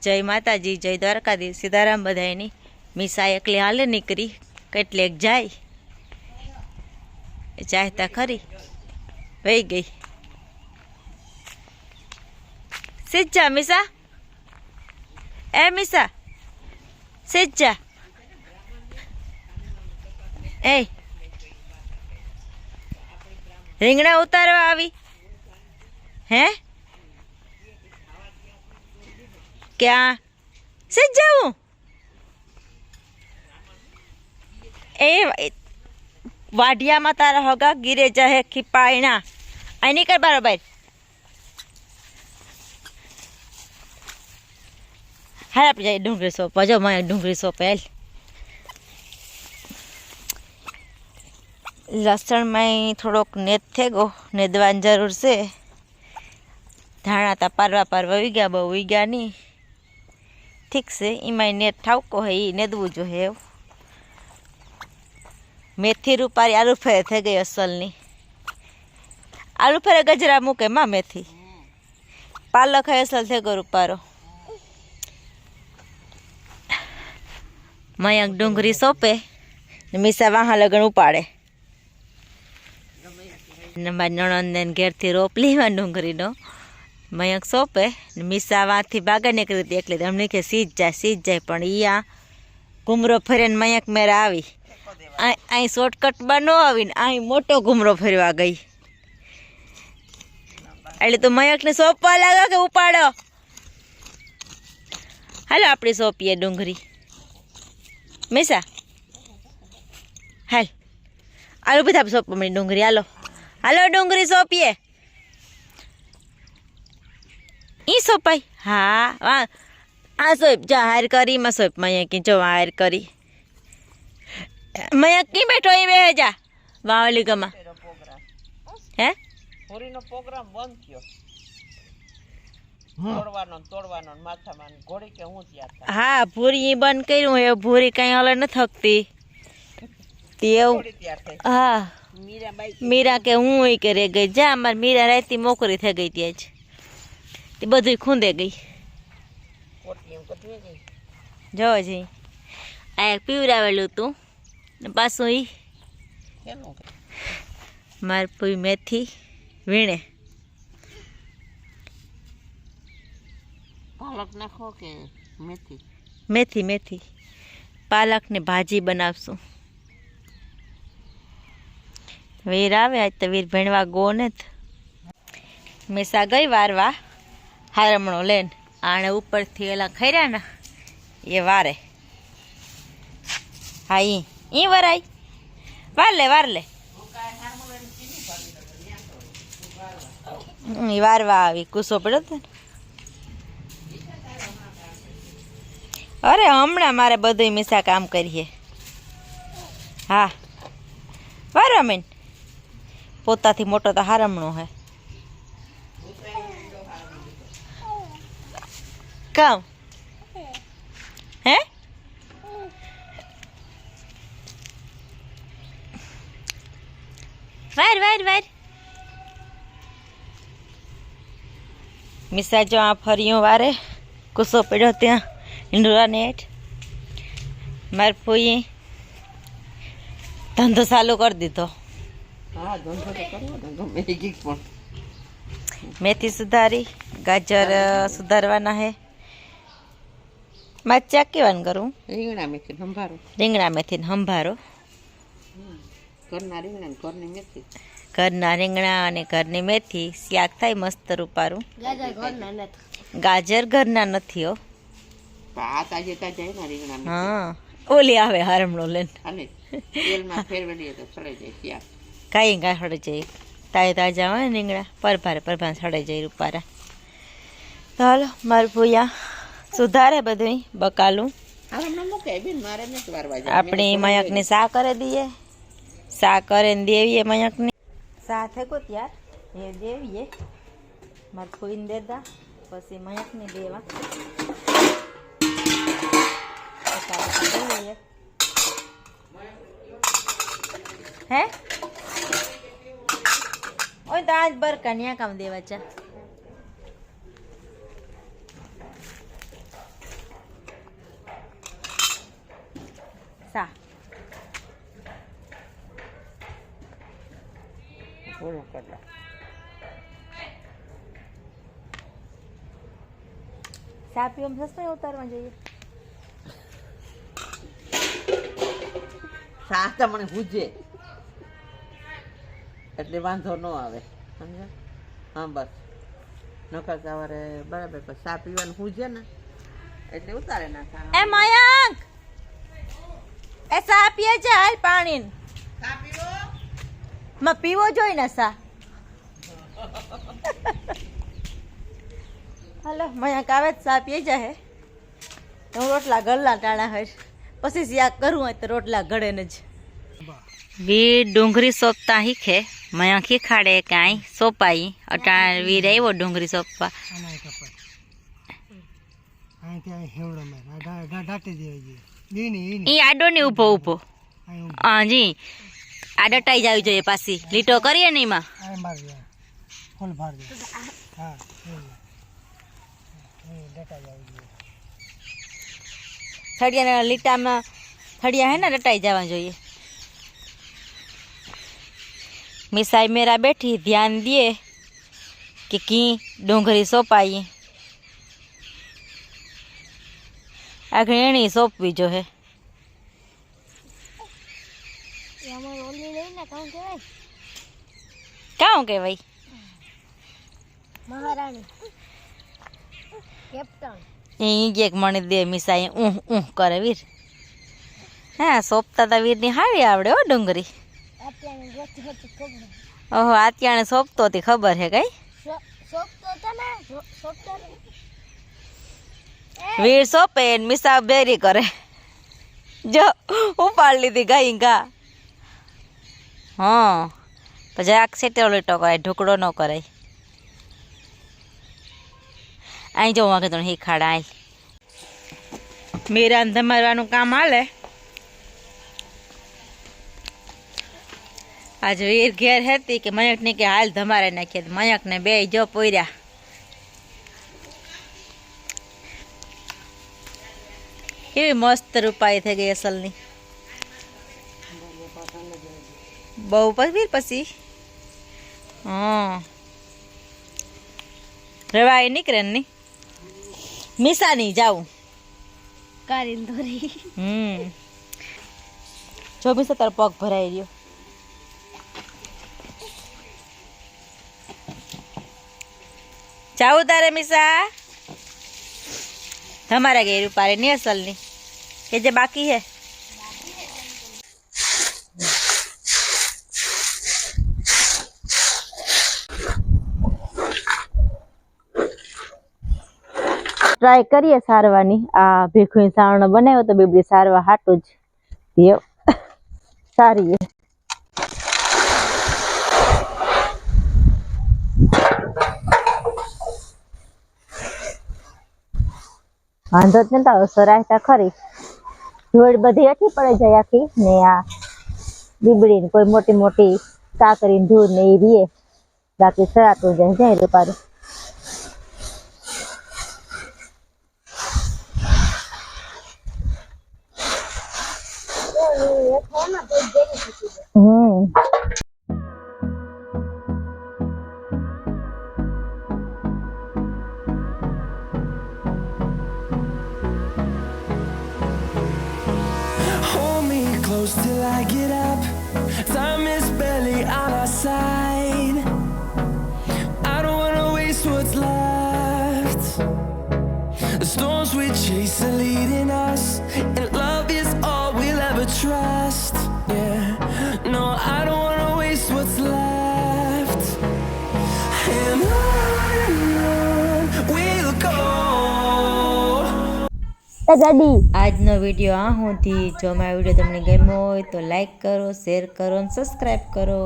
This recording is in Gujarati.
जय माताजी, जय द्वारकाधीश, सीताराम बधाईनी। मीसा एकली हाले निकरी કેટલેક જાય ચાહતા ખરી વહી ગઈ। સિજ્જા મીસા, એ મીસા સિજ્જા, એ રીંગણા ઉતારવા આવી હે? ક્યાં સિજ્જા હું ए वाडिया में तारा होगा गिरे जाए खिपाइना आई नहीं कर बराबर। हाय आप जाए डूंगरी सोप जो मैं डूंगरी सोप है लसण में थोड़ोक नेत थे गो नेदवान जरूर से धाणा था पारवा पारवा वी गया बहु वी गया नहीं ठीक से इमाय नेत ठावको है नेदवू जो है। मेथी रूपारी आलू फेरे थे गई असलनी आलू फेरे गजरा मूके माँ मेथी पालक है असल थे गो रूपारो। मयंक डूंगरी सोपे मीसा वहाँ लगन उपाड़े नणंद घेर थी रोपली में डूंगरी नो मयंक सोपे मीसा वहाँ थी बागा निकली थी એટલે हमने के सीज जाए पण आ घूमरो फरे मयंक मेरा आई आई शॉर्टकट बनो आवीने आई मोटो घूमरो फरवा गई એટલે તો મયંક ને સોંપવા લાગે કે ઉપાડો હાલો આપણે સોંપીએ ડુંગરી મીસા હાલ આલો બધા સોંપવા મળી ડુંગરી હાલો હાલો ડુંગરી સોંપીએ ઈ સોંપાઈ હા આ સોંપ જા હાર કરી માં સોંપ મયંક જો હાર કરી मयंक नहीं बैठो ही वे जा वावली गमा है पूरी नो प्रोग्राम बंद थयो तोड़वानो माथामां घोड़ी के હું ત્યાં हाँ भूरी बंद કર્યું है भूरी कहीं हल न थकती तेव हाँ मीरा के हूँ ही करे गई जा अमर मीरा रहती मोकरी थे गई थी आज ते बधुं खूंदे गई जो जी आ पीवरावेलुं तू पासो ही मार पुई मेथी वीणे पालक नाखो के मेथी मेथी मेथी पालक ने भाजी बनावशुं। वीर आवे आज तो वीर भणवा गो ने मीसा गई वारवा हारमणो लेन आने ऊपर थी एला खैरा ना ये वारे हाँ ई वराई वार ले वारवा आवी कूसो पड़ो तो अरे हमणा मारे बधुं मीसा काम करिए हाँ वारवा मीन पोताथी मोटो तो हारमणो है काम है वार वार वार मीसा जो आ फरियों वारे कूसो पड़ो त्या इंडोरा नेट मार फूई धंधो चालू कर दीधो। हाँ धंधो तो करवो मेथी पण मेथी सुधारी गाजर सुधारवाना है मरचा केवान करूँ રીંગણા મેથી સંભારો ઘરના રીંગણા ઘરની મેથી घरना રીંગણા અને ઘરની મેથી શાક થાય મસ્ત રૂપારું। ગાજર ઘરના નથી હો આ તાજે તાજા ના રીંગણા હા ઓલી આવે હારમણો લઈને અને તેલમાં ફેરવી તો સડે જાય શાક કાંઈ કાંઈ સડે જાય તાજા તાજા હોય રીંગણા પરભાર સડે જાય રૂપારા। તો હાલો મારું ભૂયા સુધારે બધું બકાલું હારમણો મૂકે બેન મારે નથી વારવા જાય આપણી મયંકને સા કરે દઈએ सा करें देवीए मयंक ने साथ है को त्यार ये देवीए मत कोई देदा पसी मयंक ने देवा है ओए तो आज बर कन्या काम देवा चा સા પૂરું કરતા ચા પીવામાં સસ્તો ઉતારવા જોઈએ. ચા તો મને પૂછે એટલે વાંધો ન આવે સમજ્યા. હા બસ નકર સવારે બરાબર પછી ચા પીવાનું પૂછે ને એટલે ઉતારે ના ચા. એ મયંક એ સા પીએ છે હાલ પાણી ચા પીવો માં પીવો જોઈએ ને સા. હાલો મયંક આવે જ સા પીએ જાય હું રોટલા ગળલા ટાણા હોય પછી શાક કરું હોય તો રોટલા ગળે ને જ. વીર ડુંગળી સોંપતા શીખે મયંક શીખાડે કાંઈ સોંપાઈ અટાણ વીર આવ્યો ડુંગળી સોંપવા. ઈ આડો ને ઊભો ઊભો હા જી આ ડટાઈ જાવી જોઈએ પાછી લીટો કરીએ ને એમાં. થડિયાના લીટામાં થડિયા હે ને ડટાઈ જવા જોઈએ. મિસાઈ મેરા બેઠી ધ્યાન દિए કે કી ડુંગળી સોંપાઈ આગળ એણી સોંપવી જો હે. કાં કહેવાય મહારાણી કેપ્ટન એ એક મણી દે મિસાઈ કરે વીર. હા સોંપતા તા વીરની હારી આવડે હો ડુંગળી. અત્યારે ગોતી હતી ખબર ઓહો આત્યાણે સોંપતો હતી ખબર હે કઈ. સોપતો તમે સોપતો વીર સોંપે ને મિસા બેરી કરે જો ઉપાડ લીધી ગાઈ ગા. હા પછી આખ સેટેલો લીટો કરાય ઢોકળો ન કરાય. અહીં જો વાગે તો શીખાડા આય મેરા ધમારવાનું કામ હાલે. આજ વીર ઘેર હતી કે મયંકને કે હાલ ધમારે નાખીએ મયંકને બે જો પોર્યા. કેવી મસ્ત રૂપાઈ થઈ ગઈ અસલની બહુ વીર પછી હા રવાઈ નીકળે ને મિસા નહીં જાવું કરીને ધોરી જો મિસા તારો પગ ભરાઈ રહ્યો. જાવું તારે મિસા તમારા ઘેર ઉપાડે ની અસલની કે જે બાકી હે. ટ્રાય કરીએ સારવાની. આ ભીખું સાવણો બનાવ્યો તો બીબડી સારવા હાટું જ સારી વાંધો જ નતા સરાયતા ખરી ધૂળ બધી અઠી પડે જાય આખી ને આ બીબડી ને કોઈ મોટી મોટી કાકરી ધૂળ ને એ રીએ બાકી સરાતું જાય રૂપારું. Hold me close till I get up. Time is barely on our side. I don't wanna waste what's left. The storms we chase are leading us, and love is all we'll ever trust. Yeah, no, I don't wanna waste what's left. And on we'll go. ગાડી આજનો વિડીયો આ સુધી. જો મારો વિડીયો તમને ગમ્યો હોય તો લાઈક કરો, શેર કરો અને સબસ્ક્રાઈબ કરો.